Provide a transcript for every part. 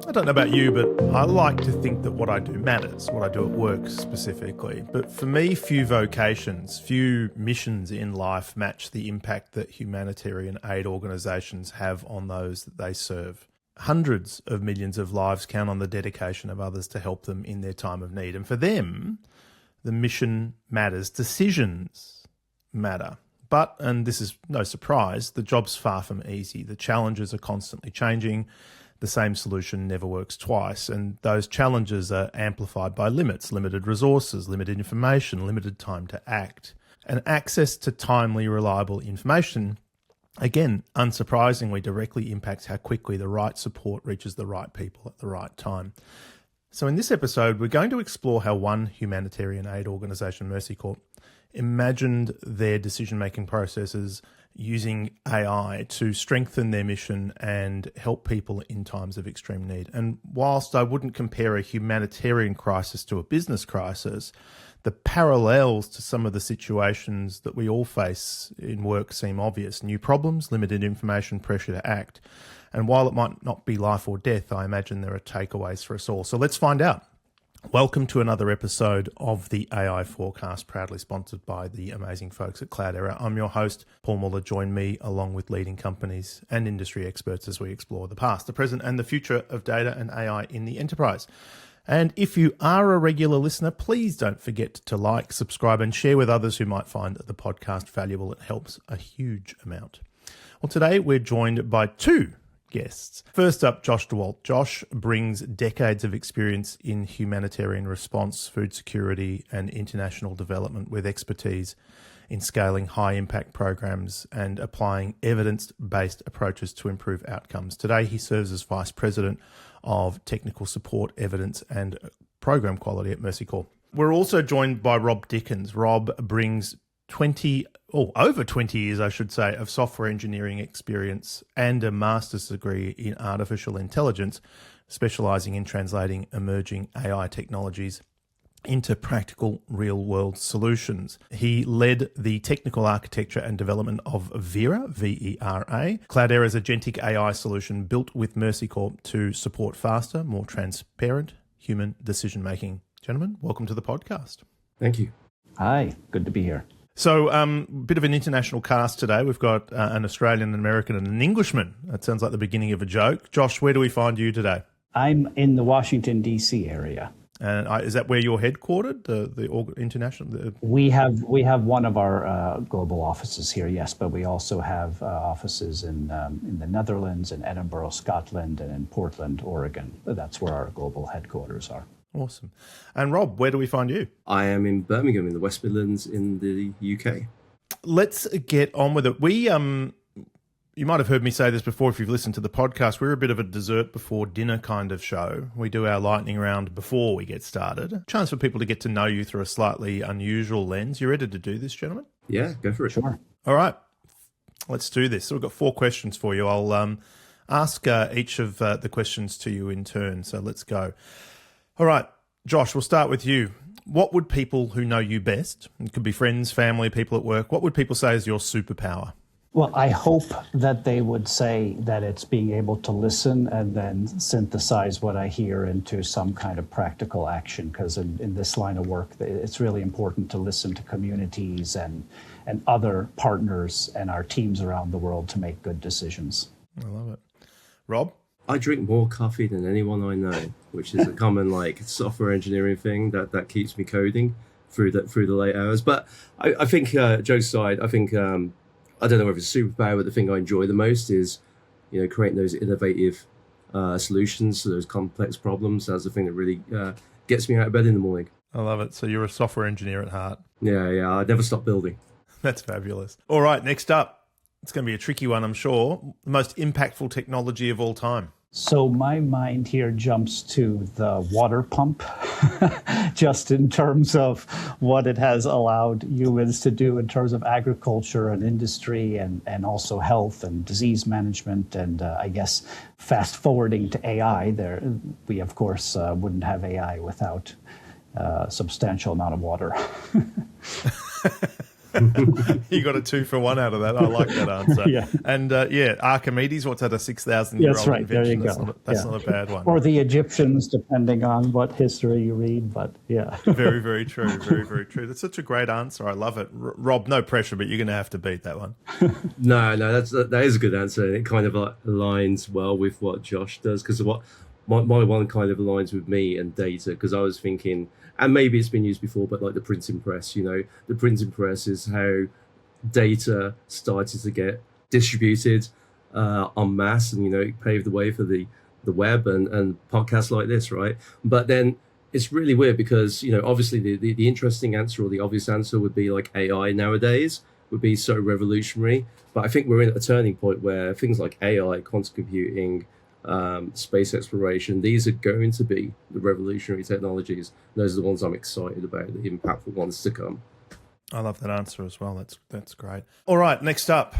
I don't know about you, but I like to think that what I do matters, what I do at work specifically. But for me, few vocations, few missions in life match the impact that humanitarian aid organisations have on those that they serve. Hundreds of millions of lives count on the dedication of others to help them in their time of need. And for them, the mission matters. Decisions matter. But, and this is no surprise, the job's far from easy. The challenges are constantly changing. The same solution never works twice, and those challenges are amplified by limits, limited resources, limited information, limited time to act. And access to timely, reliable information, again, unsurprisingly, directly impacts how quickly the right support reaches the right people at the right time. So in this episode, we're going to explore how one humanitarian aid organisation, Mercy Corps, imagined their decision-making processes using AI to strengthen their mission and help people in times of extreme need. And whilst I wouldn't compare a humanitarian crisis to a business crisis, the parallels to some of the situations that we all face in work seem obvious. New problems, limited information, pressure to act. And while it might not be life or death, I imagine there are takeaways for us all. So let's find out. Welcome to another episode of the AI Forecast, proudly sponsored by the amazing folks at Cloudera. I'm your host, Paul Muller. Join me along with leading companies and industry experts as we explore the past, the present and the future of data and AI in the enterprise. And if you are a regular listener, please don't forget to like, subscribe and share with others who might find the podcast valuable. It helps a huge amount. Well, today we're joined by two guests. First up, Josh DeWald. Josh brings decades of experience in humanitarian response, food security, and international development with expertise in scaling high-impact programs and applying evidence-based approaches to improve outcomes. Today, he serves as Vice President of Technical Support, Evidence, and Program Quality at Mercy Corps. We're also joined by Rob Dickens. Rob brings over 20 years, I should say, of software engineering experience and a master's degree in artificial intelligence, specializing in translating emerging AI technologies into practical real-world solutions. He led the technical architecture and development of VERA, V-E-R-A, Cloudera's Agentic AI solution built with Mercy Corps to support faster, more transparent human decision-making. Gentlemen, welcome to the podcast. Thank you. Hi, good to be here. So, bit of an international cast today. We've got an Australian, an American, and an Englishman. That sounds like the beginning of a joke. Josh, where do we find you today? I'm in the Washington, D.C. area. And is that where you're headquartered, the international? We have one of our global offices here, yes, but we also have offices in the Netherlands, in Edinburgh, Scotland, and in Portland, Oregon. That's where our global headquarters are. Awesome. And Rob, where do we find you? I am in Birmingham, in the West Midlands, in the UK. Let's get on with it. You might have heard me say this before if you've listened to the podcast. We're a bit of a dessert before dinner kind of show. We do our lightning round before we get started. Chance for people to get to know you through a slightly unusual lens. You ready to do this, gentlemen? Yeah, go for it. Sure. All right. Let's do this. So we've got 4 questions for you. I'll ask each of the questions to you in turn. So let's go. All right, Josh, we'll start with you. What would people who know you best, it could be friends, family, people at work, what would people say is your superpower? Well, I hope that they would say that it's being able to listen and then synthesize what I hear into some kind of practical action, because in this line of work, it's really important to listen to communities and other partners and our teams around the world to make good decisions. I love it. Rob? I drink more coffee than anyone I know, which is a common software engineering thing that keeps me coding through the late hours. But I think, jokes aside, I think I don't know if it's a superpower, but the thing I enjoy the most is, creating those innovative solutions to those complex problems. That's the thing that really gets me out of bed in the morning. I love it. So you're a software engineer at heart. Yeah. I never stop building. That's fabulous. All right, next up. It's going to be a tricky one, I'm sure. The most impactful technology of all time. So my mind here jumps to the water pump, just in terms of what it has allowed humans to do in terms of agriculture and industry and also health and disease management. And I guess fast forwarding to AI, we of course wouldn't have AI without a substantial amount of water. You got a 2-for-1 out of that. I like that answer. Yeah. And Archimedes, what's that, a 6,000-year-old That's right. invention? There you go. That's not a bad one. Or the Egyptians, depending on what history you read. But yeah. Very, very true. Very, very true. That's such a great answer. I love it. Rob, no pressure, but you're going to have to beat that one. No, that is a good answer, and it kind of like aligns well with what Josh does, because what my one kind of aligns with me and data, because I was thinking, and maybe it's been used before, but like the printing press, the printing press is how data started to get distributed en masse, and it paved the way for the web and podcasts like this, right? But then it's really weird because obviously the interesting answer, or the obvious answer, would be like AI nowadays would be so revolutionary. But I think we're in a turning point where things like AI, quantum computing, space exploration, these are going to be the revolutionary technologies. Those are the ones I'm excited about, the impactful ones to come. I love that answer as well. That's great. All right, next up,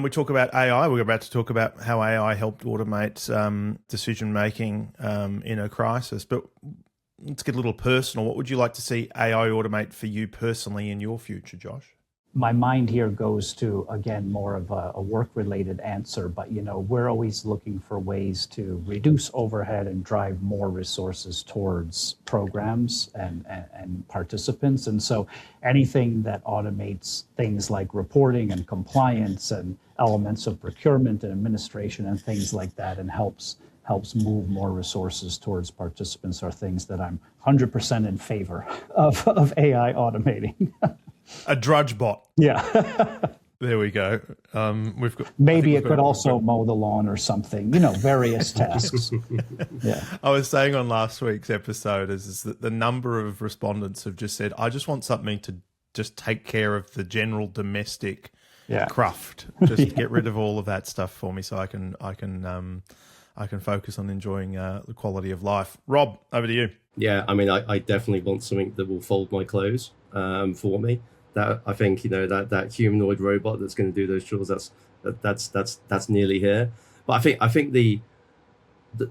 we talk about AI. We're about to talk about how AI helped automate decision making in a crisis. But let's get a little personal. What would you like to see AI automate for you personally in your future, Josh? My mind here goes to, again, more of a work-related answer, but we're always looking for ways to reduce overhead and drive more resources towards programs and participants. And so anything that automates things like reporting and compliance and elements of procurement and administration and things like that, and helps move more resources towards participants, are things that I'm 100% in favor of AI automating. A drudge bot. Yeah. There we go. We've got. Maybe it could also mow the lawn or something. Various tasks. Yeah. I was saying on last week's episode is that the number of respondents have just said, "I just want something to just take care of the general domestic craft. Just get rid of all of that stuff for me, so I can focus on enjoying the quality of life." Rob, over to you. Yeah, I mean, I definitely want something that will fold my clothes for me. That I think that humanoid robot that's going to do those chores. That's nearly here. But I think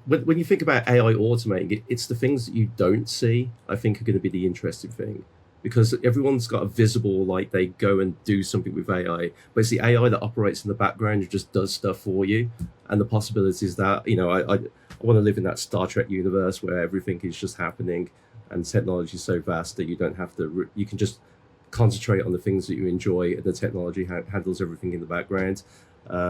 when you think about AI automating it, it's the things that you don't see, I think, are going to be the interesting thing, because everyone's got a visible, like, they go and do something with AI, but it's the AI that operates in the background and just does stuff for you. And the possibilities that I want to live in that Star Trek universe where everything is just happening and technology is so vast that you don't have to, you can just concentrate on the things that you enjoy, and the technology handles everything in the background.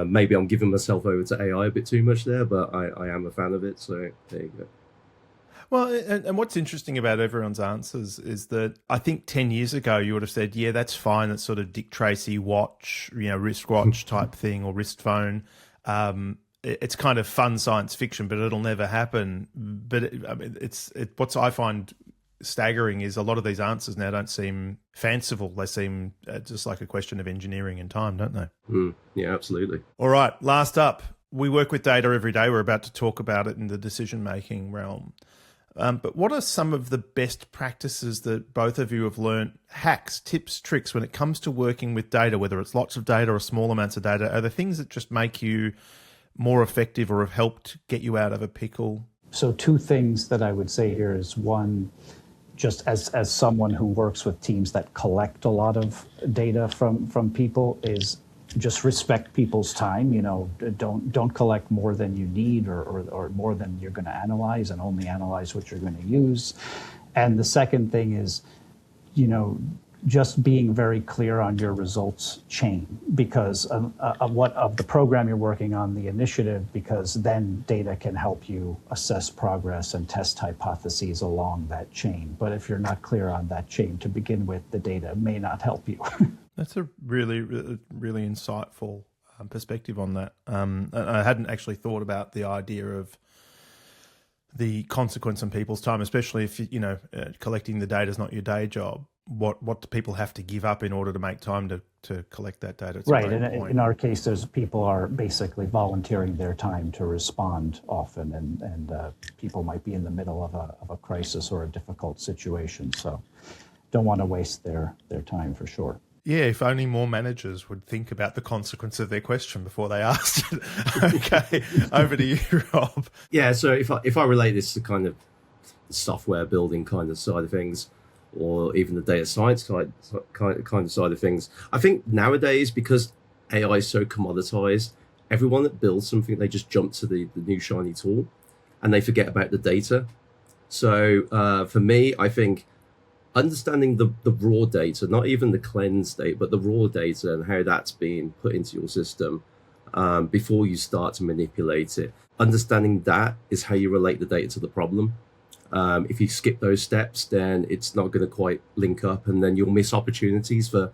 Maybe I'm giving myself over to AI a bit too much there, but I am a fan of it. So there you go. Well, and what's interesting about everyone's answers is that I think 10 years ago you would have said, yeah, that's fine. That's sort of Dick Tracy watch, wristwatch type thing, or wrist phone. It's kind of fun science fiction, but it'll never happen. But what I find staggering is a lot of these answers now don't seem fanciful. They seem just like a question of engineering and time, don't they? Yeah, absolutely. All right, last up. We work with data every day. We're about to talk about it in the decision-making realm. But what are some of the best practices that both of you have learned, hacks, tips, tricks, when it comes to working with data, whether it's lots of data or small amounts of data? Are there things that just make you more effective or have helped get you out of a pickle? So two things that I would say here is, one, just as someone who works with teams that collect a lot of data from people, is just respect people's time. Don't collect more than you need or more than you're going to analyze, and only analyze what you're going to use. And the second thing is, just being very clear on your results chain, because of the program you're working on, the initiative, because then data can help you assess progress and test hypotheses along that chain. But if you're not clear on that chain to begin with, the data may not help you. That's a really, really insightful perspective on that. I hadn't actually thought about the idea of the consequence on people's time, especially if collecting the data is not your day job. What do people have to give up in order to make time to collect that data? It's right. In our case, people are basically volunteering their time to respond often, and people might be in the middle of a crisis or a difficult situation. So don't want to waste their time for sure. Yeah, if only more managers would think about the consequence of their question before they asked it. Okay, over to you, Rob. Yeah, so if I relate this to kind of software building kind of side of things, or even the data science kind of side of things. I think nowadays, because AI is so commoditized, everyone that builds something, they just jump to the new shiny tool and they forget about the data. So for me, I think understanding the raw data, not even the cleansed data, but the raw data and how that's being put into your system before you start to manipulate it. Understanding that is how you relate the data to the problem. If you skip those steps, then it's not going to quite link up, and then you'll miss opportunities for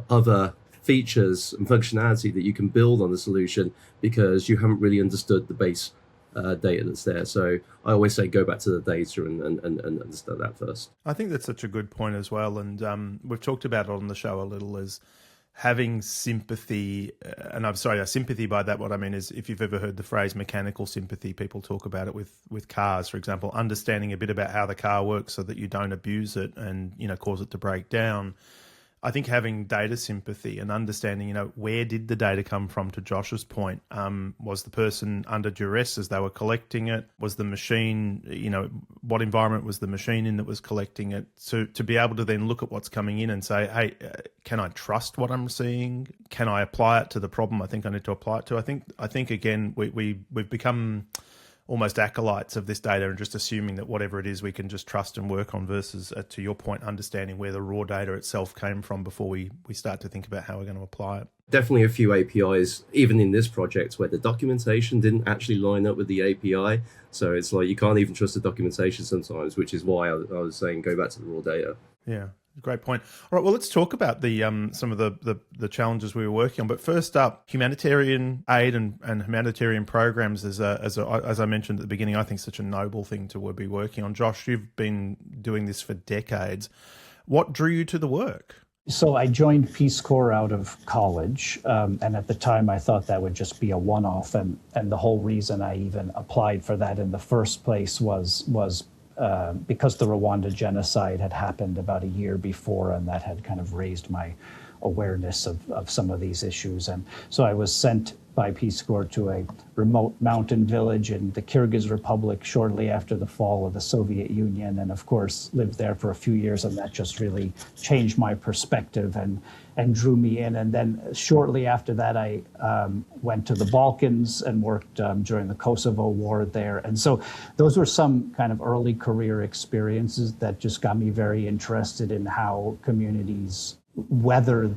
other features and functionality that you can build on the solution because you haven't really understood the base data that's there. So I always say go back to the data and understand that first. I think that's such a good point as well. And we've talked about it on the show a little, as having sympathy. And I'm sorry, sympathy, by that what I mean is, if you've ever heard the phrase mechanical sympathy, people talk about it with cars, for example, understanding a bit about how the car works so that you don't abuse it and, cause it to break down. I think having data sympathy and understanding, where did the data come from, to Josh's point? Was the person under duress as they were collecting it? Was the machine, what environment was the machine in that was collecting it? So to be able to then look at what's coming in and say, hey, can I trust what I'm seeing? Can I apply it to the problem I think I need to apply it to? I think again, we've become almost acolytes of this data and just assuming that whatever it is we can just trust and work on, versus, to your point, understanding where the raw data itself came from before we start to think about how we're going to apply it. Definitely a few APIs, even in this project, where the documentation didn't actually line up with the API. So it's like you can't even trust the documentation sometimes, which is why I was saying go back to the raw data. Yeah. Great point. All right, well, let's talk about the some of the challenges we were working on. But first up, humanitarian aid and humanitarian programs, as I mentioned at the beginning, I think such a noble thing to be working on. Josh, you've been doing this for decades. What drew you to the work? So I joined Peace Corps out of college, and at the time I thought that would just be a one-off, and the whole reason I even applied for that in the first place was because the Rwanda genocide had happened about a year before, and that had kind of raised my awareness of some of these issues. And so I was sent by Peace Corps to a remote mountain village in the Kyrgyz Republic shortly after the fall of the Soviet Union, and of course lived there for a few years, and that just really changed my perspective and drew me in. And then shortly after that, I went to the Balkans and worked during the Kosovo War there. And so those were some kind of early career experiences that just got me very interested in how communities weather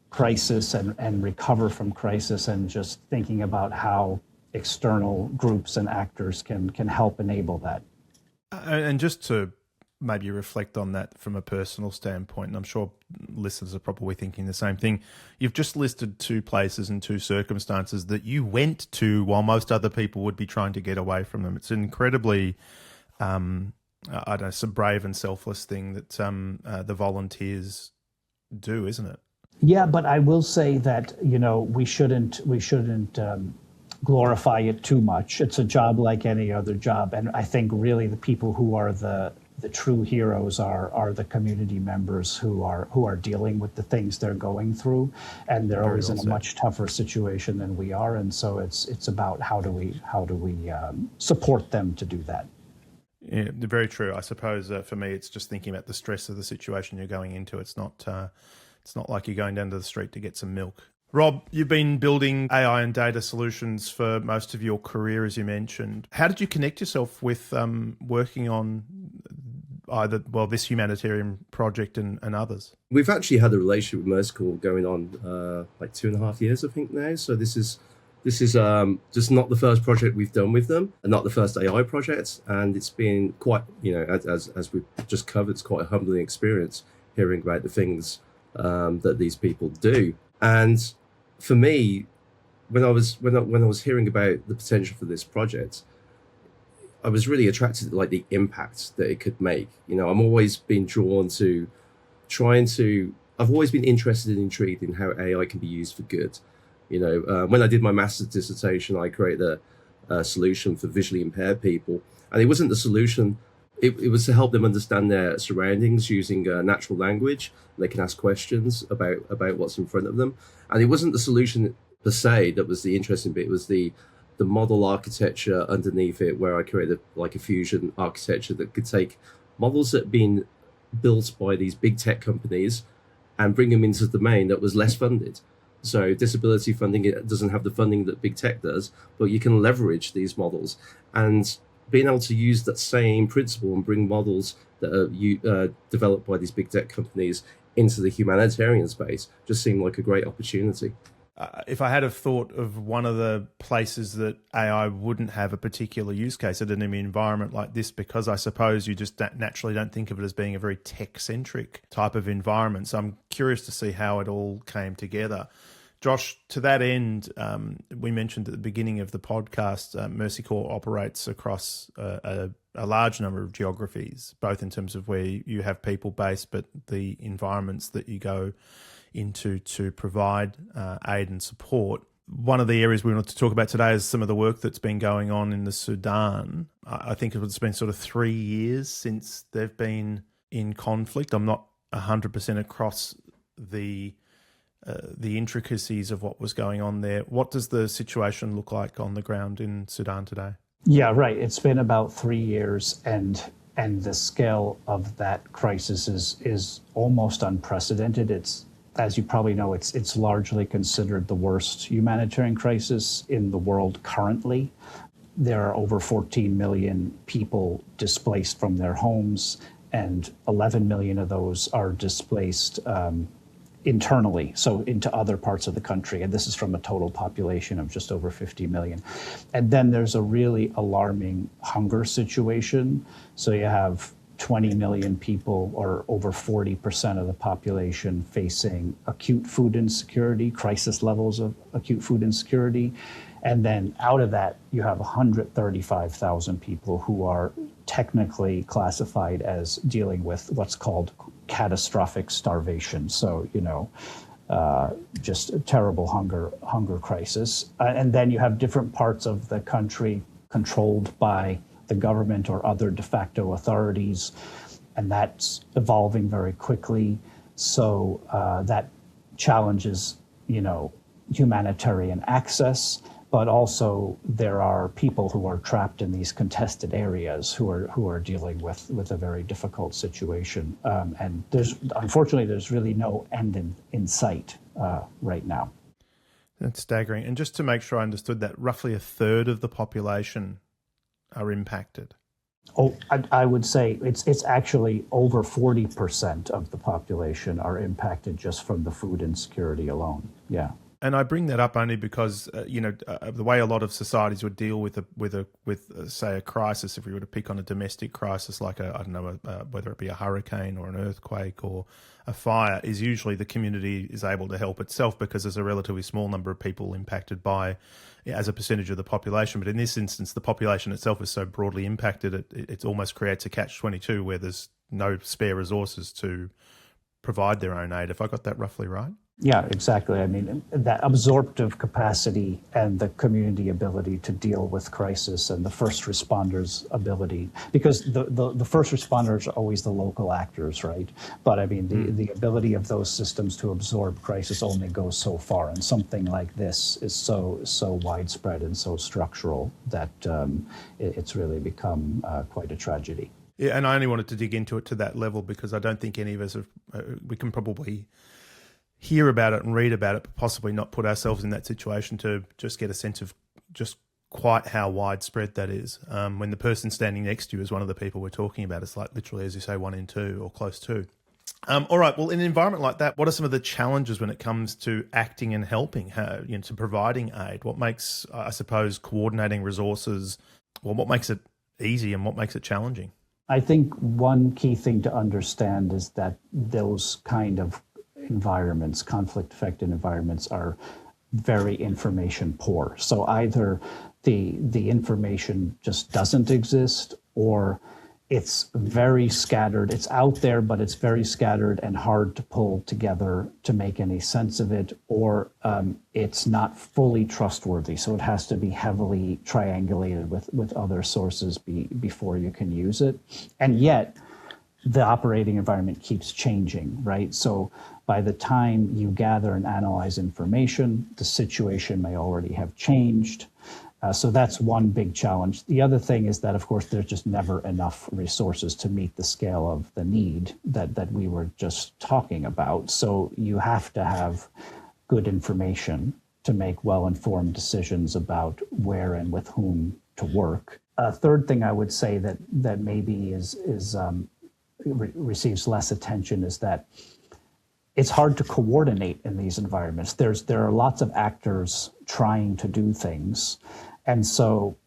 crisis and recover from crisis, and just thinking about how external groups and actors can help enable that. And just to maybe reflect on that from a personal standpoint, and I'm sure listeners are probably thinking the same thing, you've just listed two places and two circumstances that you went to while most other people would be trying to get away from them. It's an incredibly, some brave and selfless thing that the volunteers do, isn't it? Yeah, but I will say that, we shouldn't glorify it too much. It's a job like any other job, and I think really the people who are the true heroes are the community members who are dealing with the things they're going through, and they're always in a much tougher situation than we are, and so it's about how do we support them to do that. Yeah, very true. I suppose for me, it's just thinking about the stress of the situation you're going into. It's not like you're going down to the street to get some milk. Rob, you've been building AI and data solutions for most of your career, as you mentioned. How did you connect yourself with working on this humanitarian project and others? We've actually had a relationship with Mercy Corps going on like 2.5 years, I think now. So this is just not the first project we've done with them, and not the first AI project. And it's been quite, as we've just covered, it's quite a humbling experience hearing about the things that these people do. And for me, when I was hearing about the potential for this project, I was really attracted to the impact that it could make. I'm always been drawn to I've always been interested and intrigued in how AI can be used for good. When I did my master's dissertation, I created a solution for visually impaired people, and it wasn't the solution. It was to help them understand their surroundings using natural language. They can ask questions about what's in front of them. And it wasn't the solution per se that was the interesting bit. It was the model architecture underneath it, where I created a fusion architecture that could take models that have been built by these big tech companies and bring them into the domain that was less funded. So disability funding, it doesn't have the funding that big tech does, but you can leverage these models. And being able to use that same principle and bring models that are developed by these big tech companies into the humanitarian space just seemed like a great opportunity. If I had have thought of one of the places that AI wouldn't have a particular use case in an environment like this, because I suppose you just naturally don't think of it as being a very tech-centric type of environment. So I'm curious to see how it all came together. Josh, to that end, we mentioned at the beginning of the podcast, Mercy Corps operates across a large number of geographies, both in terms of where you have people based, but the environments that you go into to provide aid and support. One of the areas we want to talk about today is some of the work that's been going on in the Sudan. I think it's been sort of 3 years since they've been in conflict. I'm not 100% across the intricacies of what was going on there. What does the situation look like on the ground in Sudan today? Yeah, right. It's been about 3 years, and the scale of that crisis is almost unprecedented. It's, as you probably know, it's largely considered the worst humanitarian crisis in the world currently. There are over 14 million people displaced from their homes, and 11 million of those are displaced internally, so into other parts of the country. And this is from a total population of just over 50 million. And then there's a really alarming hunger situation. So you have 20 million people, or over 40% of the population, facing acute food insecurity, crisis levels of acute food insecurity. And then out of that, you have 135,000 people who are technically classified as dealing with what's called catastrophic starvation. So, just a terrible hunger crisis. And then you have different parts of the country controlled by the government or other de facto authorities, and that's evolving very quickly. So that challenges, humanitarian access, but also there are people who are trapped in these contested areas who are dealing with a very difficult situation. And unfortunately, there's really no end in sight right now. That's staggering. And just to make sure I understood that, roughly a third of the population are impacted. Oh, I would say it's actually over 40% of the population are impacted just from the food insecurity alone. Yeah. And I bring that up only because, the way a lot of societies would deal with say, a crisis, if we were to pick on a domestic crisis like whether it be a hurricane or an earthquake or a fire, is usually the community is able to help itself because there's a relatively small number of people impacted as a percentage of the population. But in this instance, the population itself is so broadly impacted, it almost creates a catch-22 where there's no spare resources to provide their own aid. Have I got that roughly right? Yeah, exactly. I mean, that absorptive capacity and the community ability to deal with crisis, and the first responders' ability, because the first responders are always the local actors, right? But I mean, the ability of those systems to absorb crisis only goes so far, and something like this is so widespread and so structural that it's really become quite a tragedy. Yeah, and I only wanted to dig into it to that level because I don't think any of us we can probably hear about it and read about it, but possibly not put ourselves in that situation to just get a sense of just quite how widespread that is. When the person standing next to you is one of the people we're talking about, it's like literally, as you say, 1 in 2 or close to. All right. Well, in an environment like that, what are some of the challenges when it comes to acting and helping, to providing aid? What makes, I suppose, coordinating resources, what makes it easy and what makes it challenging? I think one key thing to understand is that those kind of environments, conflict-affected environments, are very information poor. So either the information just doesn't exist, or it's very scattered. It's out there, but it's very scattered and hard to pull together to make any sense of it, or it's not fully trustworthy. So it has to be heavily triangulated with other sources before you can use it. And yet, the operating environment keeps changing, right? So by the time you gather and analyze information, the situation may already have changed. So that's one big challenge. The other thing is that, of course, there's just never enough resources to meet the scale of the need that we were just talking about. So you have to have good information to make well-informed decisions about where and with whom to work. A third thing I would say that maybe receives less attention is that it's hard to coordinate in these environments. There are lots of actors trying to do things. And so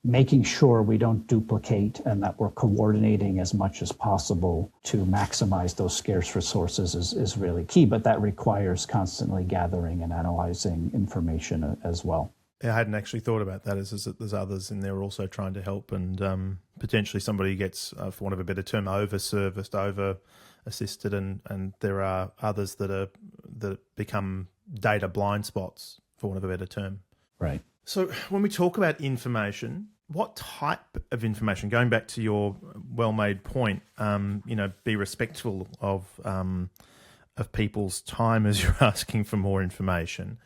making sure we don't duplicate and that we're coordinating as much as possible to maximize those scarce resources is really key. But that requires constantly gathering and analyzing information as well. I hadn't actually thought about that, is that there's others in there also trying to help, and potentially somebody gets, for want of a better term, over-serviced, over-assisted, and there are others that become data blind spots, for want of a better term. Right. So when we talk about information, what type of information, going back to your well-made point, be respectful of people's time as you're asking for more information.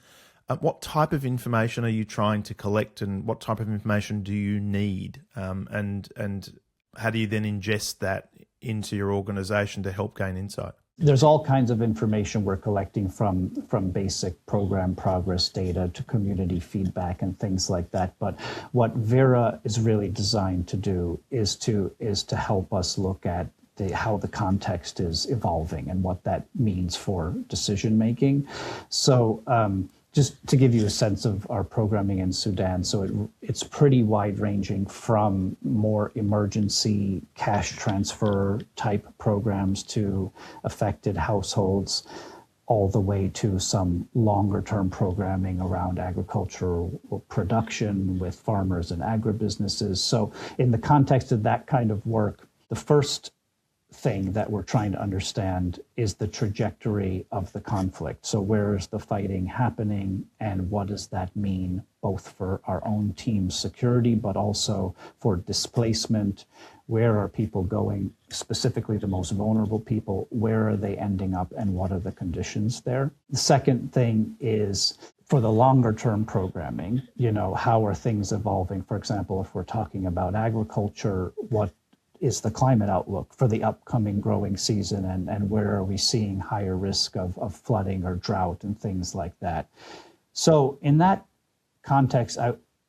What type of information are you trying to collect, and what type of information do you need? And how do you then ingest that into your organization to help gain insight? There's all kinds of information we're collecting from basic program progress data to community feedback and things like that. But what VERA is really designed to do is to help us look at how the context is evolving and what that means for decision making. So just to give you a sense of our programming in Sudan, so it's pretty wide-ranging from more emergency cash transfer type programs to affected households, all the way to some longer-term programming around agricultural production with farmers and agribusinesses. So in the context of that kind of work, the first thing that we're trying to understand is the trajectory of the conflict. So where is the fighting happening, and what does that mean both for our own team's security, but also for displacement? Where are people going, specifically the most vulnerable people? Where are they ending up, and what are the conditions there? The second thing is for the longer term programming, how are things evolving? For example, if we're talking about agriculture, what is the climate outlook for the upcoming growing season, and where are we seeing higher risk of flooding or drought and things like that? So in that context,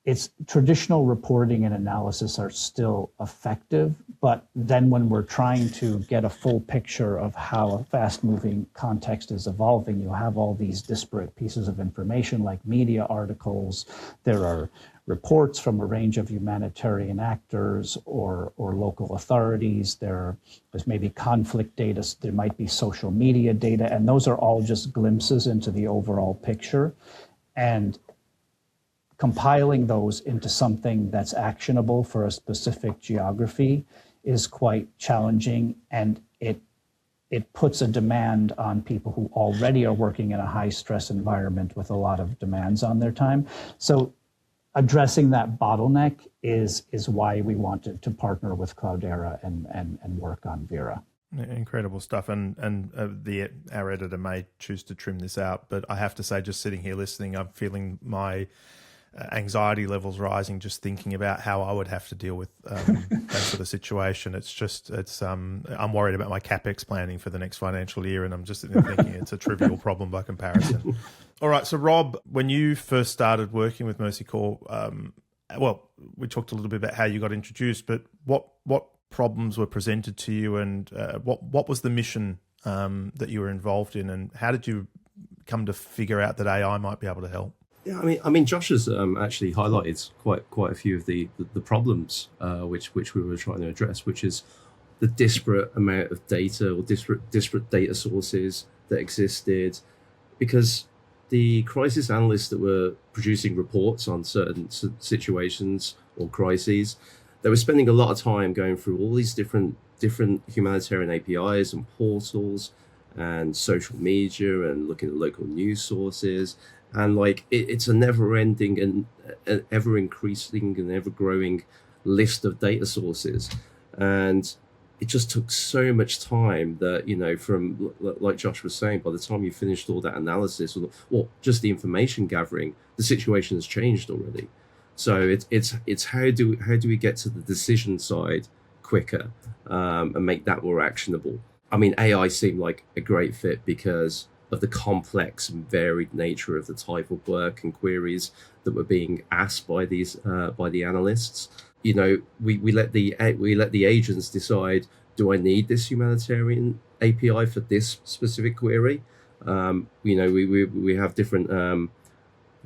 it's traditional reporting and analysis are still effective, but then when we're trying to get a full picture of how a fast-moving context is evolving, you have all these disparate pieces of information like media articles. There are reports from a range of humanitarian actors or local authorities. There's maybe conflict data, there might be social media data, and those are all just glimpses into the overall picture. And compiling those into something that's actionable for a specific geography is quite challenging, and it puts a demand on people who already are working in a high stress environment with a lot of demands on their time. So addressing that bottleneck is why we wanted to partner with Cloudera and work on VERA. Incredible stuff. And our editor may choose to trim this out, but I have to say, just sitting here listening, I'm feeling my anxiety levels rising just thinking about how I would have to deal with that sort of situation. I'm worried about my CapEx planning for the next financial year, and I'm just sitting there thinking it's a trivial problem by comparison. All right, so Rob, when you first started working with Mercy Corps, we talked a little bit about how you got introduced, but what problems were presented to you, and what was the mission that you were involved in, and how did you come to figure out that AI might be able to help? Yeah, I mean, Josh has actually highlighted quite a few of the problems which we were trying to address, which is the disparate amount of data or disparate data sources that existed, because the crisis analysts that were producing reports on certain situations or crises, they were spending a lot of time going through all these different humanitarian APIs and portals and social media and looking at local news sources. And it's a never-ending and ever-increasing and ever-growing list of data sources. And it just took so much time that, from, like Josh was saying, by the time you finished all that analysis or just the information gathering, the situation has changed already. So it's how do we get to the decision side quicker, and make that more actionable. I mean, AI seemed like a great fit because of the complex and varied nature of the type of work and queries that were being asked by the analysts. You know, we let the agents decide, do I need this humanitarian API for this specific query? You know, we have different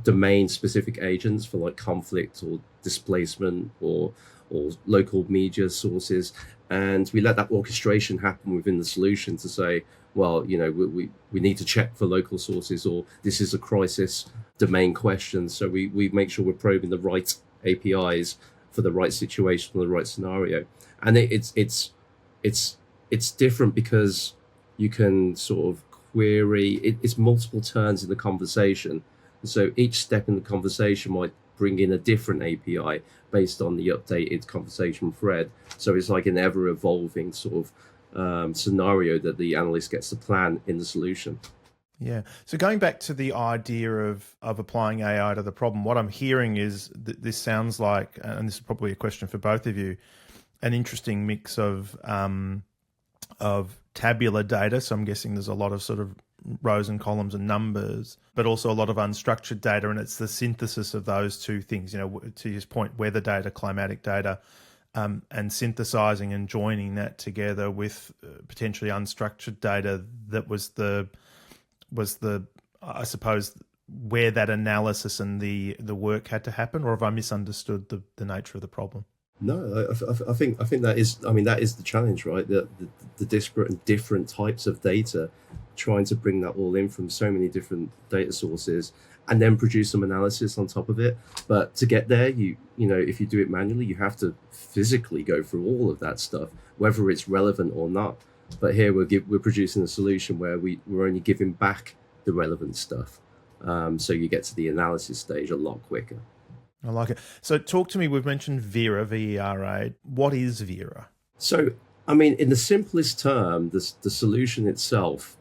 domain specific agents for like conflict or displacement or local media sources, and we let that orchestration happen within the solution to say, well, you know, we need to check for local sources, or this is a crisis domain question, so we make sure we're probing the right APIs for the right situation or the right scenario. And it's different because you can sort of query it's multiple turns in the conversation, so each step in the conversation might bring in a different API based on the updated conversation thread. So it's like an ever evolving sort of scenario that the analyst gets to plan in the solution. Yeah. So going back to the idea of applying AI to the problem, what I'm hearing is that this sounds like, and this is probably a question for both of you, an interesting mix of tabular data. So I'm guessing there's a lot of sort of rows and columns and numbers, but also a lot of unstructured data. And it's the synthesis of those two things, you know, to his point, weather data, climatic data, and synthesizing and joining that together with potentially unstructured data that was the I suppose where that analysis and the work had to happen. Or have I misunderstood the nature of the problem? No, I think that is, I mean, that is the challenge, right? The disparate and different types of data, trying to bring that all in from so many different data sources and then produce some analysis on top of it. But to get there, you know, if you do it manually, you have to physically go through all of that stuff, whether it's relevant or not. But here we're producing a solution where we're only giving back the relevant stuff. So you get to the analysis stage a lot quicker. I like it. So talk to me, we've mentioned VERA, VERA. What is VERA? So, I mean, in the simplest term, the solution itself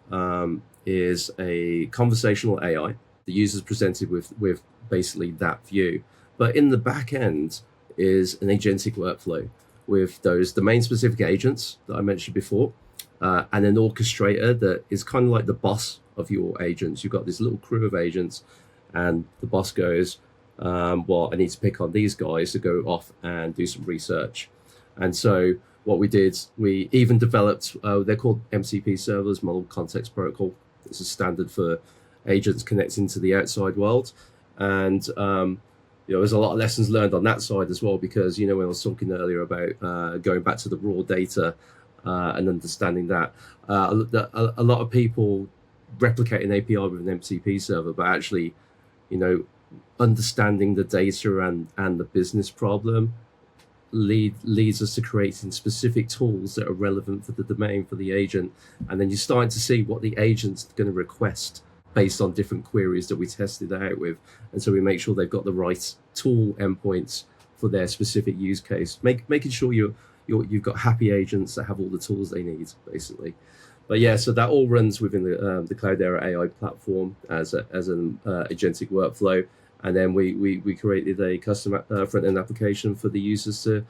is a conversational AI. The user's presented with basically that view. But in the back end is an agentic workflow with those domain-specific agents that I mentioned before, and an orchestrator that is kind of like the boss of your agents. You've got this little crew of agents, and the boss goes, well, I need to pick on these guys to go off and do some research. And so what we did, we even developed, they're called MCP servers, Model Context Protocol. It's a standard for agents connecting to the outside world. And, you know, there's a lot of lessons learned on that side as well, because, you know, when I was talking earlier about going back to the raw data and understanding that, a lot of people replicate an API with an MCP server, but actually, you know, understanding the data and the business problem leads us to creating specific tools that are relevant for the domain, for the agent. And then you're starting to see what the agent's going to request based on different queries that we tested out with. And so we make sure they've got the right tool endpoints for their specific use case, making sure you've got happy agents that have all the tools they need, basically. But yeah, so that all runs within the Cloudera AI platform as an agentic workflow. And then we created a custom front-end application for the users to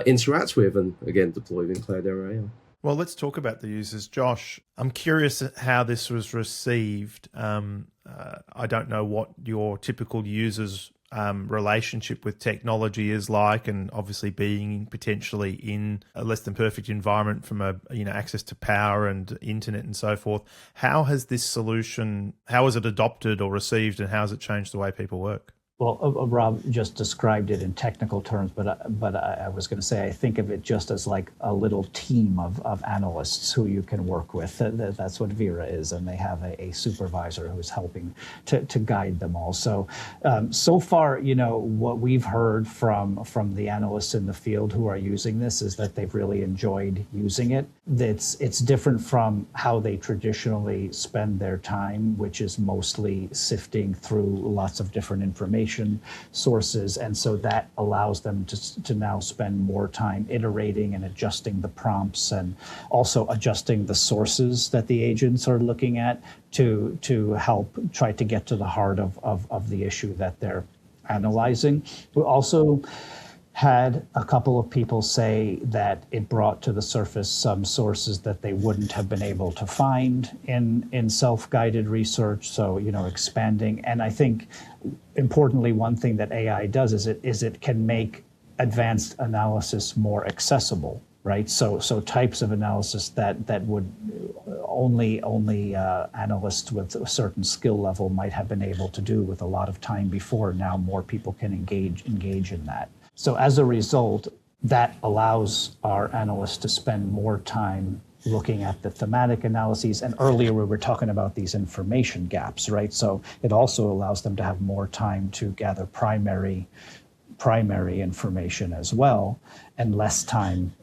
interact with and, again, deploy in Cloudera AI. Well, let's talk about the users. Josh, I'm curious how this was received. I don't know what your typical users' relationship with technology is like, and obviously being potentially in a less than perfect environment from access to power and internet and so forth. How has this solution, how is it adopted or received, and how has it changed the way people work? Well, Rob just described it in technical terms, but I was going to say I think of it just as like a little team of analysts who you can work with. That's what VERA is, and they have a supervisor who's helping to guide them all. So, so far, you know, what we've heard from the analysts in the field who are using this is that they've really enjoyed using it. It's different from how they traditionally spend their time, which is mostly sifting through lots of different information sources, and so that allows them to now spend more time iterating and adjusting the prompts, and also adjusting the sources that the agents are looking at to help try to get to the heart of the issue that they're analyzing. We also had a couple of people say that it brought to the surface some sources that they wouldn't have been able to find in self-guided research. So, expanding. And I think, importantly, one thing that AI does is it can make advanced analysis more accessible, right? So types of analysis that would only analysts with a certain skill level might have been able to do with a lot of time before. Now more people can engage in that. So as a result, that allows our analysts to spend more time looking at the thematic analyses. And earlier we were talking about these information gaps, right? So it also allows them to have more time to gather primary information as well, and less time,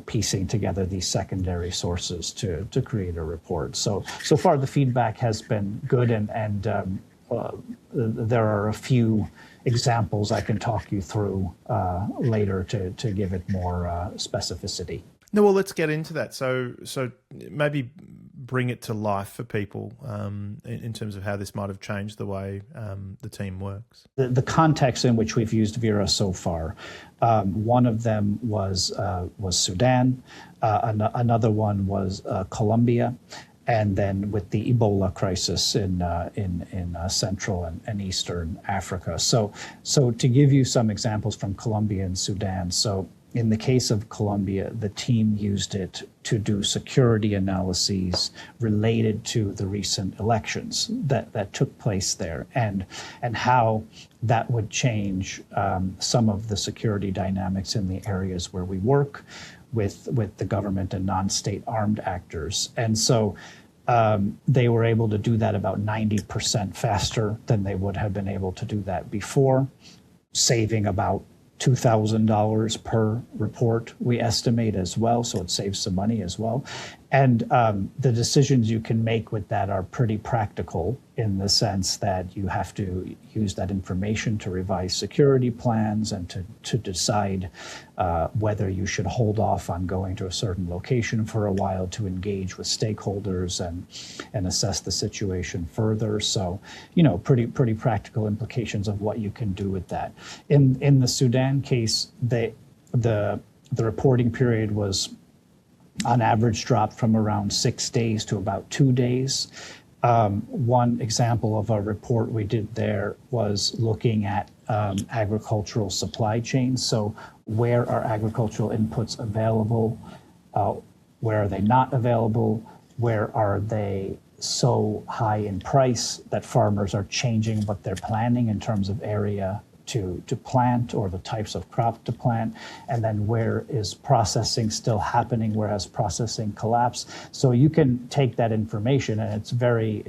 piecing together these secondary sources to create a report. So far the feedback has been good, and there are a few examples I can talk you through later to give it more specificity. No, well, let's get into that. So maybe bring it to life for people in terms of how this might have changed the way the team works. The context in which we've used VERA so far, one of them was Sudan, another one was Colombia, and then with the Ebola crisis in Central and Eastern Africa. So to give you some examples from Colombia and Sudan, so in the case of Colombia, the team used it to do security analyses related to the recent elections that took place there, and how that would change some of the security dynamics in the areas where we work with the government and non-state armed actors. And so they were able to do that about 90% faster than they would have been able to do that before, saving about $2,000 per report, we estimate as well, so it saves some money as well. And the decisions you can make with that are pretty practical in the sense that you have to use that information to revise security plans and to decide whether you should hold off on going to a certain location for a while to engage with stakeholders and assess the situation further. So, pretty practical implications of what you can do with that. In the Sudan case, the reporting period was on average dropped from around 6 days to about 2 days. One example of a report we did there was looking at agricultural supply chains. So where are agricultural inputs available? Where are they not available? Where are they so high in price that farmers are changing what they're planning in terms of area to plant or the types of crop to plant, and then where is processing still happening, where has processing collapsed. So you can take that information, and it's very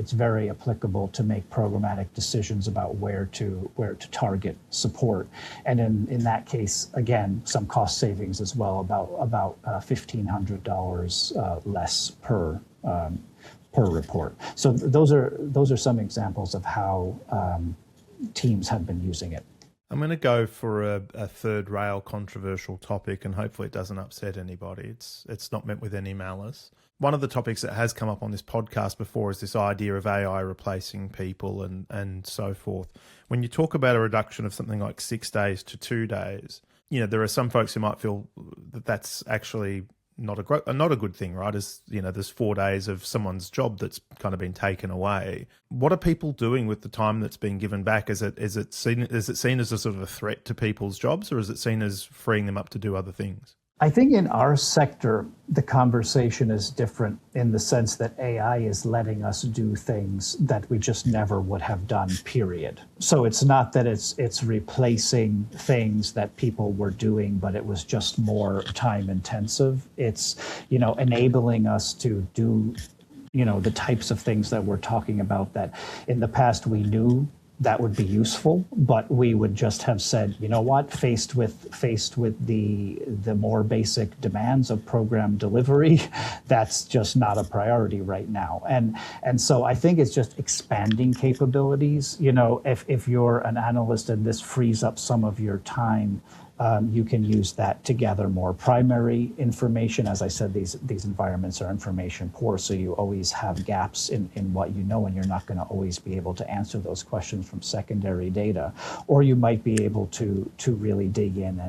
applicable to make programmatic decisions about where to target support. And in that case, again, some cost savings as well, about $1,500 less per report. So those are some examples of how teams have been using it. I'm going to go for a third rail controversial topic, and hopefully it doesn't upset anybody. It's not meant with any malice. One of the topics that has come up on this podcast before is this idea of AI replacing people and so forth. When you talk about a reduction of something like 6 days to 2 days, there are some folks who might feel that that's actually not a good thing, right? As there's 4 days of someone's job that's kind of been taken away. What are people doing with the time that's been given back? Is it seen as a sort of a threat to people's jobs, or is it seen as freeing them up to do other things? I think in our sector, the conversation is different in the sense that AI is letting us do things that we just never would have done, period. So it's not that it's replacing things that people were doing, but it was just more time intensive. It's, enabling us to do, the types of things that we're talking about that in the past we knew that would be useful, but we would just have said, faced with the more basic demands of program delivery, that's just not a priority right now. And so I think it's just expanding capabilities. If you're an analyst and this frees up some of your time You can use that to gather more primary information. As I said, these environments are information poor, so you always have gaps in what you know, and you're not going to always be able to answer those questions from secondary data. Or you might be able to really dig in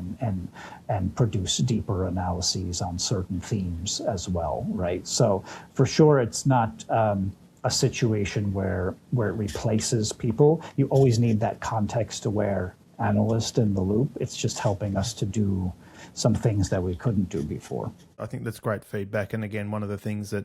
and produce deeper analyses on certain themes as well, right? So for sure, it's not a situation where it replaces people. You always need that context-aware analyst in the loop. It's just helping us to do some things that we couldn't do before. I think that's great feedback. And again, one of the things that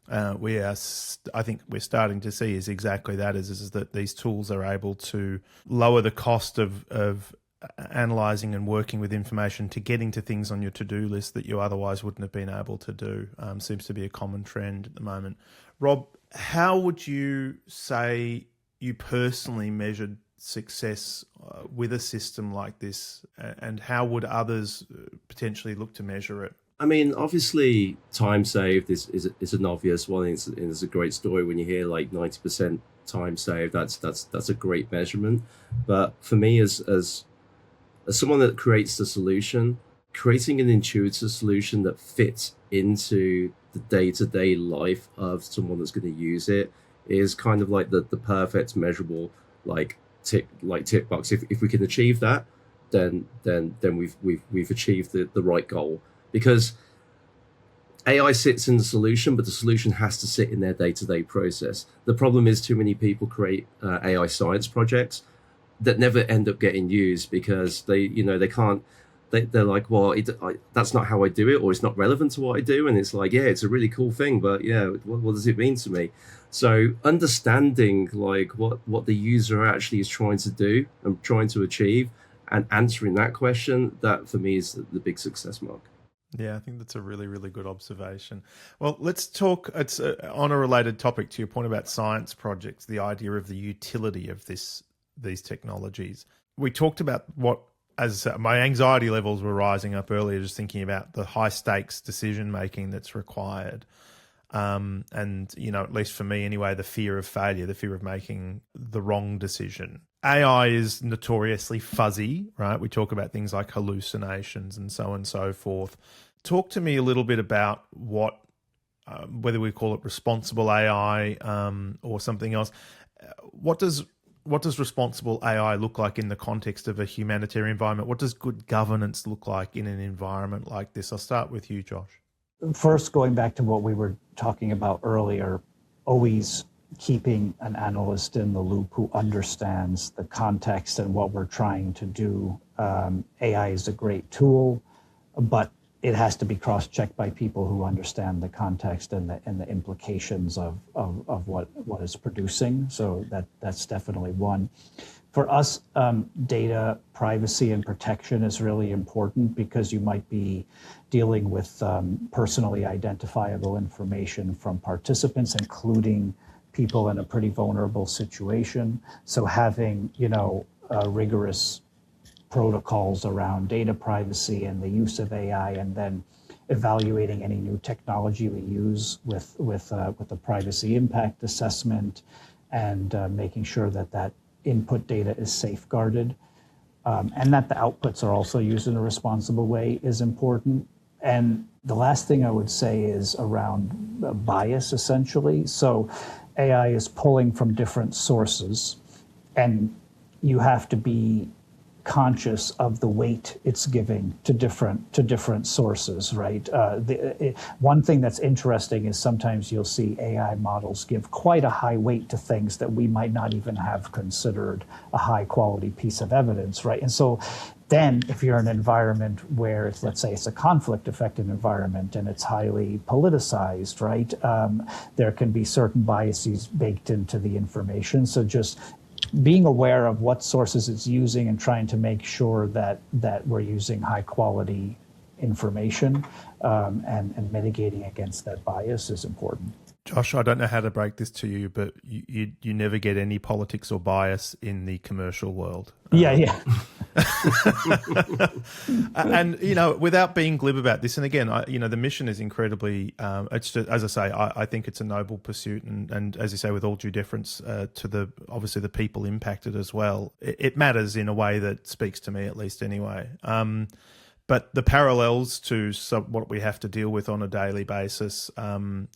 I think we're starting to see is exactly that, is that these tools are able to lower the cost of analysing and working with information to getting to things on your to-do list that you otherwise wouldn't have been able to do. Seems to be a common trend at the moment. Rob, how would you say you personally measured success with a system like this, and how would others potentially look to measure it? I mean, obviously, time saved is an obvious one. It's a great story when you hear like 90% time saved. That's a great measurement. But for me, as someone that creates the solution, creating an intuitive solution that fits into the day-to-day life of someone that's going to use it is kind of like the perfect measurable tick box. If we can achieve that, then we've achieved the right goal, because AI sits in the solution, but the solution has to sit in their day-to-day process. The problem is too many people create AI science projects that never end up getting used because they can't. They're like, well, that's not how I do it, or it's not relevant to what I do. And it's like, yeah, it's a really cool thing, but yeah, what does it mean to me? So understanding like what the user actually is trying to do and trying to achieve and answering that question, that for me is the big success mark. Yeah, I think that's a really, really good observation. Well, let's talk, it's on a related topic to your point about science projects, the idea of the utility of these technologies. We talked about as my anxiety levels were rising up earlier, just thinking about the high stakes decision making that's required. And, at least for me anyway, the fear of failure, the fear of making the wrong decision. AI is notoriously fuzzy, right? We talk about things like hallucinations and so on and so forth. Talk to me a little bit about whether we call it responsible AI or something else. What does responsible AI look like in the context of a humanitarian environment? What does good governance look like in an environment like this? I'll start with you, Josh. First, going back to what we were talking about earlier, always keeping an analyst in the loop who understands the context and what we're trying to do. AI is a great tool, but it has to be cross-checked by people who understand the context and the implications of what it's producing. So that's definitely one. For us, data privacy and protection is really important, because you might be dealing with personally identifiable information from participants, including people in a pretty vulnerable situation. So having, rigorous protocols around data privacy and the use of AI, and then evaluating any new technology we use with a privacy impact assessment, and making sure that input data is safeguarded, and that the outputs are also used in a responsible way is important. And the last thing I would say is around bias, essentially. So AI is pulling from different sources, and you have to be conscious of the weight it's giving to different sources, right? One thing that's interesting is sometimes you'll see AI models give quite a high weight to things that we might not even have considered a high quality piece of evidence, right? And so then if you're in an environment where let's say it's a conflict affected environment and it's highly politicized, right? There can be certain biases baked into the information. So just being aware of what sources it's using and trying to make sure that we're using high quality information and mitigating against that bias is important. Josh, I don't know how to break this to you, but you never get any politics or bias in the commercial world. Yeah. And, without being glib about this, and again, the mission is incredibly, it's just, as I say, I think it's a noble pursuit. And as you say, with all due deference to obviously the people impacted as well, it matters in a way that speaks to me, at least anyway. But the parallels to what we have to deal with on a daily basis, in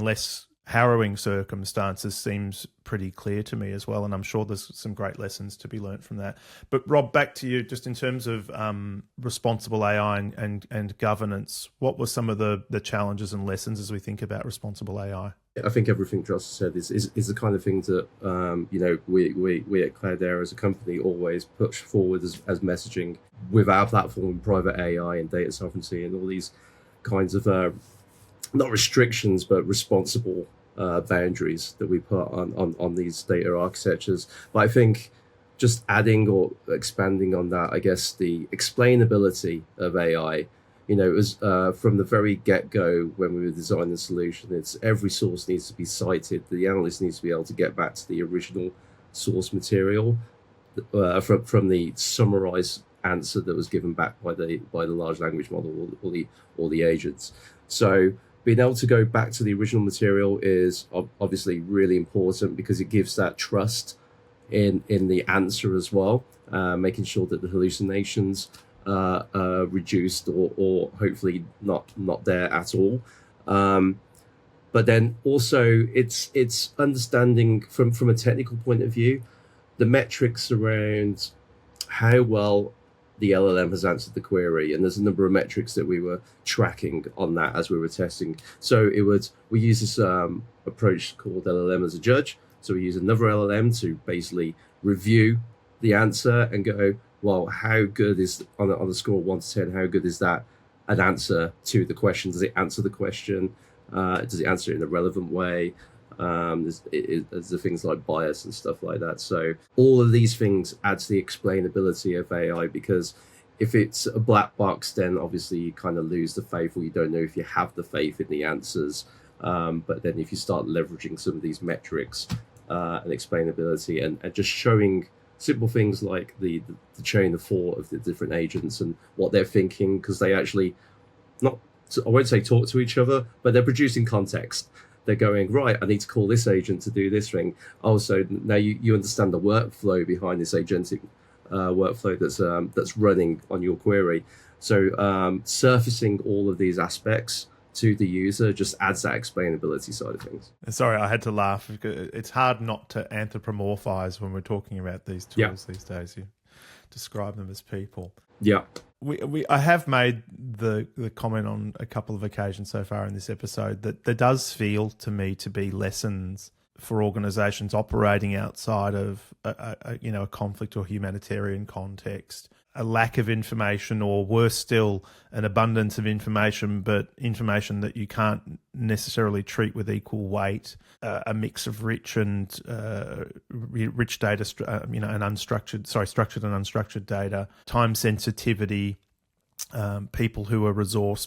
less harrowing circumstances seems pretty clear to me as well. And I'm sure there's some great lessons to be learnt from that. But Rob, back to you, just in terms of responsible AI and governance, what were some of the challenges and lessons as we think about responsible AI? I think everything Josh said is the kind of thing that we at Cloudera as a company always push forward as messaging with our platform, private AI and data sovereignty and all these kinds of not restrictions but responsible boundaries that we put on these data architectures. But I think just adding or expanding on that, I guess the explainability of AI. It was from the very get-go when we were designing the solution, it's every source needs to be cited. The analyst needs to be able to get back to the original source material from the summarized answer that was given back by the large language model or the agents. So being able to go back to the original material is obviously really important because it gives that trust in the answer as well, making sure that the hallucinations reduced or hopefully not there at all. But then also it's understanding from a technical point of view, the metrics around how well the LLM has answered the query. And there's a number of metrics that we were tracking on that as we were testing. So we use this approach called LLM as a judge. So we use another LLM to basically review the answer and go, well, how good is, on a score of 1 to 10, how good is that an answer to the question? Does it answer the question? Does it answer it in a relevant way? There's the things like bias and stuff like that. So all of these things add to the explainability of AI, because if it's a black box, then obviously you kind of lose the faith, or you don't know if you have the faith in the answers. But then if you start leveraging some of these metrics and explainability and just showing simple things like the chain of thought of the different agents and what they're thinking, because they actually I won't say talk to each other, but they're producing context. They're going, right, I need to call this agent to do this thing. Also, now you understand the workflow behind this agentic workflow that's running on your query. So surfacing all of these aspects to the user just adds that explainability side of things. Sorry, I had to laugh because it's hard not to anthropomorphize when we're talking about these tools these days. You describe them as people. Yeah. I have made the comment on a couple of occasions so far in this episode that there does feel to me to be lessons for organisations operating outside of a conflict or humanitarian context, a lack of information, or worse still, an abundance of information, but information that you can't necessarily treat with equal weight, a mix of rich data, and structured and unstructured data, time sensitivity, people who are resource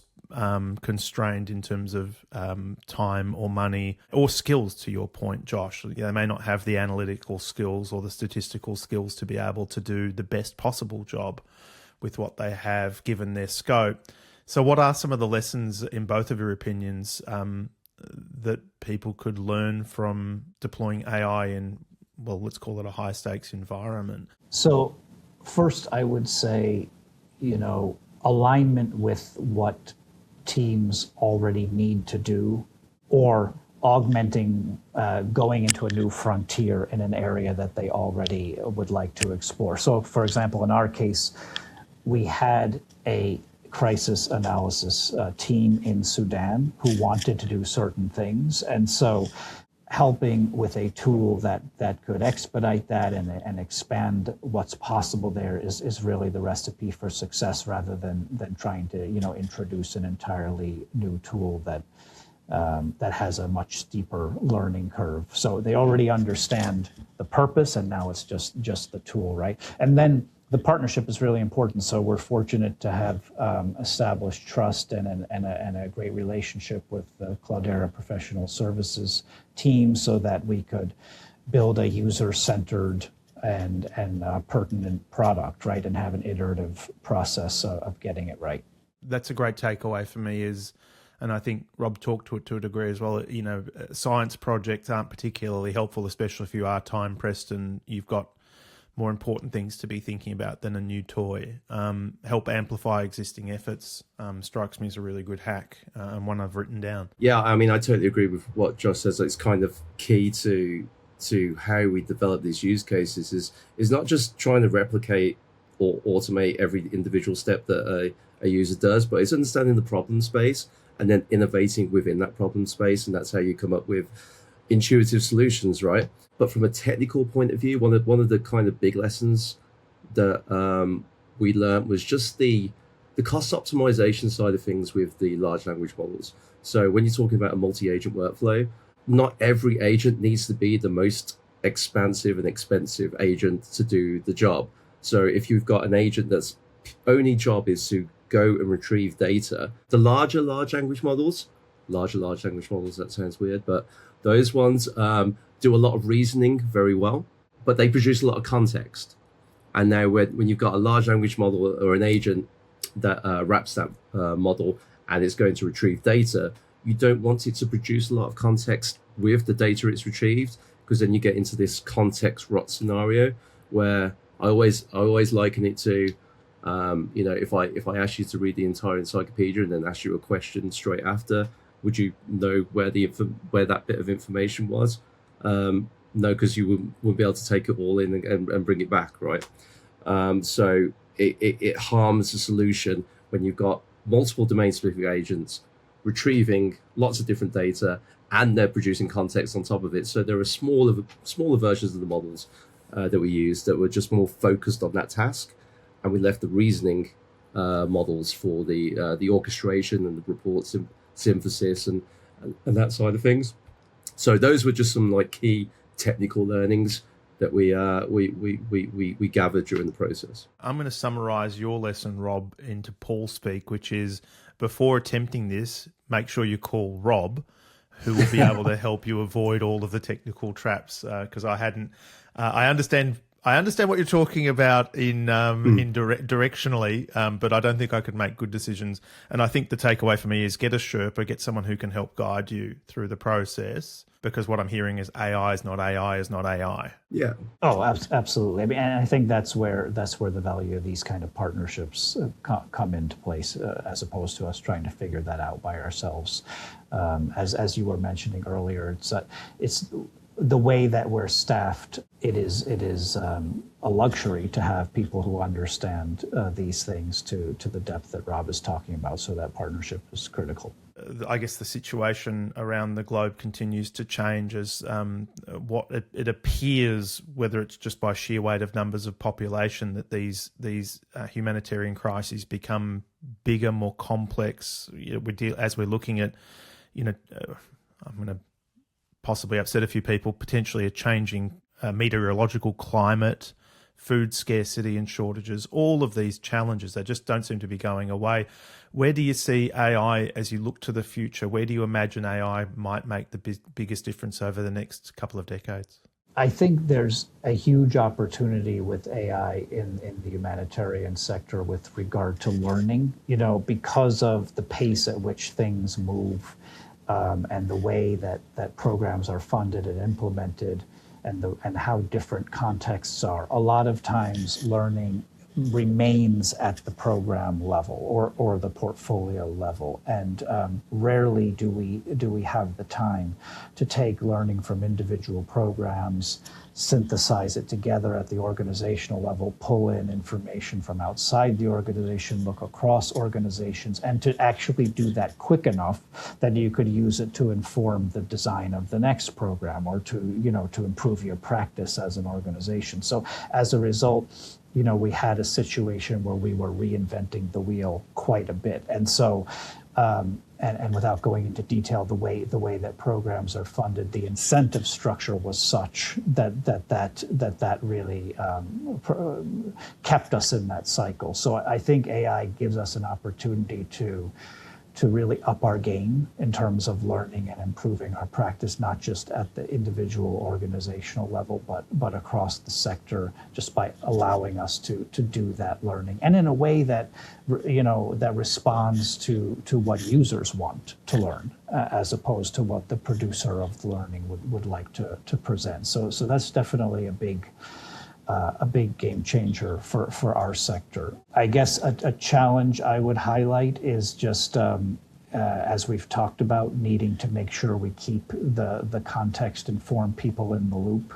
constrained in terms of time or money or skills, to your point, Josh. They may not have the analytical skills or the statistical skills to be able to do the best possible job with what they have given their scope. So what are some of the lessons, in both of your opinions, that people could learn from deploying AI in, well, let's call it a high stakes environment? So first, I would say, alignment with what teams already need to do, or augmenting, going into a new frontier in an area that they already would like to explore. So, for example, in our case, we had a crisis analysis team in Sudan who wanted to do certain things. And so helping with a tool that could expedite that and expand what's possible there is really the recipe for success, rather than trying to introduce an entirely new tool that has a much steeper learning curve. So they already understand the purpose, and now it's just the tool, right? And then The partnership is really important. So we're fortunate to have established trust and a great relationship with the Cloudera professional services team so that we could build a user-centered and pertinent product, right, and have an iterative process of getting it right. That's a great takeaway for me is, and I think Rob talked to it to a degree as well, you know, science projects aren't particularly helpful, especially if you are time pressed and you've got more important things to be thinking about than a new toy. Help amplify existing efforts strikes me as a really good hack and one I've written down. Yeah, I mean, I totally agree with what Josh says. It's kind of key to how we develop these use cases is not just trying to replicate or automate every individual step that a user does, but it's understanding the problem space and then innovating within that problem space. And that's how you come up with intuitive solutions, right? But from a technical point of view, one of the kind of big lessons that we learned was just the cost optimization side of things with the large language models. So when you're talking about a multi-agent workflow, not every agent needs to be the most expansive and expensive agent to do the job. So if you've got an agent that's only job is to go and retrieve data, the larger large language models, that sounds weird, but those ones do a lot of reasoning very well, but they produce a lot of context. And now when you've got a large language model or an agent that wraps that model and it's going to retrieve data, you don't want it to produce a lot of context with the data it's retrieved, because then you get into this context rot scenario where I always liken it to, you know, if I ask you to read the entire encyclopedia and then ask you a question straight after, would you know where that bit of information was? No, because you wouldn't be able to take it all in and bring it back, right? So it harms the solution when you've got multiple domain-specific agents retrieving lots of different data and they're producing context on top of it. So there are smaller versions of the models that we used that were just more focused on that task, and we left the reasoning models for the orchestration and the report synthesis and that side of things. So those were just some like key technical learnings that we gathered during the process. I'm going to summarize your lesson, Rob, into Paul speak, which is before attempting this, make sure you call Rob, who will be able to help you avoid all of the technical traps. Because I understand what you're talking about directionally, but I don't think I could make good decisions. And I think the takeaway for me is get a Sherpa, get someone who can help guide you through the process. Because what I'm hearing is AI is not AI. Yeah. Oh, absolutely. I mean, and I think that's where the value of these kind of partnerships come into place, as opposed to us trying to figure that out by ourselves. As you were mentioning earlier, it's the way that we're staffed. It is a luxury to have people who understand these things to the depth that Rob is talking about. So that partnership is critical. I guess the situation around the globe continues to change as what it appears, whether it's just by sheer weight of numbers of population, that these humanitarian crises become bigger, more complex. As we're looking at, I'm going to possibly upset a few people, potentially a changing meteorological climate, food scarcity and shortages, all of these challenges, they just don't seem to be going away. Where do you see AI as you look to the future? Where do you imagine AI might make the biggest difference over the next couple of decades? I think there's a huge opportunity with AI in the humanitarian sector with regard to learning, because of the pace at which things move and the way that programs are funded and implemented and how different contexts are. A lot of times learning remains at the program level or the portfolio level, and rarely do we have the time to take learning from individual programs, synthesize it together at the organizational level, pull in information from outside the organization, look across organizations, and to actually do that quick enough that you could use it to inform the design of the next program or to improve your practice as an organization. So as a result, we had a situation where we were reinventing the wheel quite a bit. And so And without going into detail, the way that programs are funded, the incentive structure was such that really kept us in that cycle. So I think AI gives us an opportunity to really up our game in terms of learning and improving our practice, not just at the individual organizational level, but across the sector, just by allowing us to do that learning, and in a way that that responds to what users want to learn, as opposed to what the producer of the learning would like to present. So that's definitely a big game changer for our sector. I guess a challenge I would highlight is just, as we've talked about, needing to make sure we keep the context-informed people in the loop,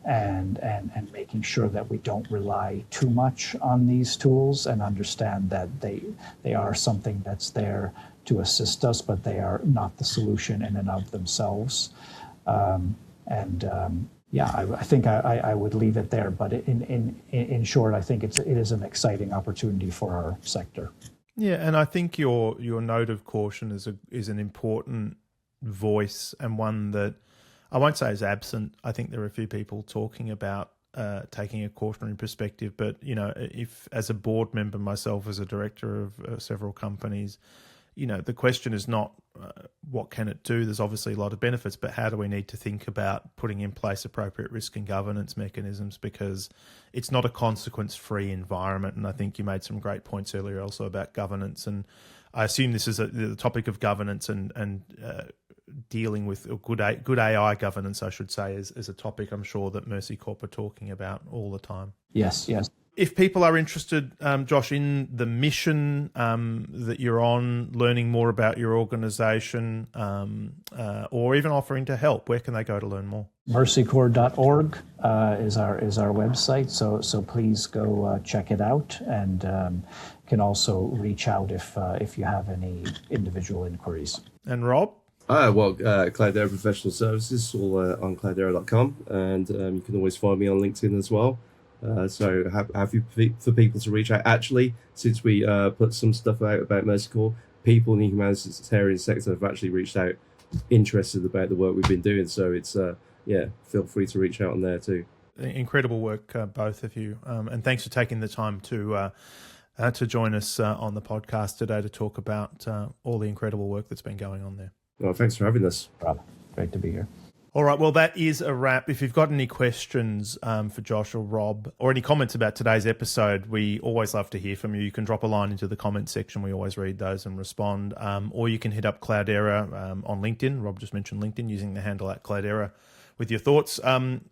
and making sure that we don't rely too much on these tools, and understand that they are something that's there to assist us, but they are not the solution in and of themselves. Yeah, I think I would leave it there. But in short, I think it is an exciting opportunity for our sector. Yeah, and I think your note of caution is an important voice, and one that I won't say is absent. I think there are a few people talking about taking a cautionary perspective. But if as a board member myself, as a director of several companies, the question is not what can it do. There's obviously a lot of benefits, but how do we need to think about putting in place appropriate risk and governance mechanisms, because it's not a consequence-free environment. And I think you made some great points earlier also about governance, and I assume this is the topic of governance and dealing with good AI governance, I should say, is a topic I'm sure that Mercy Corp are talking about all the time. Yes. If people are interested, Josh, in the mission that you're on, learning more about your organisation, or even offering to help, where can they go to learn more? mercycorps.org is our website, so please go check it out, and can also reach out if you have any individual inquiries. And Rob? Cloudera Professional Services, all on cloudera.com, and you can always find me on LinkedIn as well. So happy for people to reach out. Actually, since we put some stuff out about Mercy Corps, people in the humanitarian sector have actually reached out, interested about the work we've been doing. So it's feel free to reach out on there too. Incredible work, both of you, and thanks for taking the time to join us on the podcast today to talk about all the incredible work that's been going on there. Well, thanks for having us, Rob. Great to be here. All right, well, that is a wrap. If you've got any questions for Josh or Rob, or any comments about today's episode, we always love to hear from you. You can drop a line into the comments section. We always read those and respond. Or you can hit up Cloudera on LinkedIn. Rob just mentioned LinkedIn, using the handle @Cloudera with your thoughts.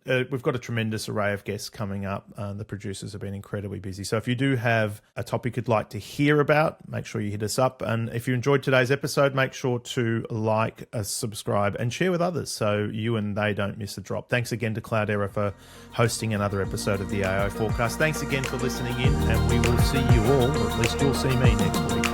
We've got a tremendous array of guests coming up. The producers have been incredibly busy. So if you do have a topic you'd like to hear about, make sure you hit us up. And if you enjoyed today's episode, make sure to like, subscribe, and share with others so you and they don't miss a drop. Thanks again to Cloudera for hosting another episode of the AI Forecast. Thanks again for listening in, and we will see you all, or at least you'll see me next week.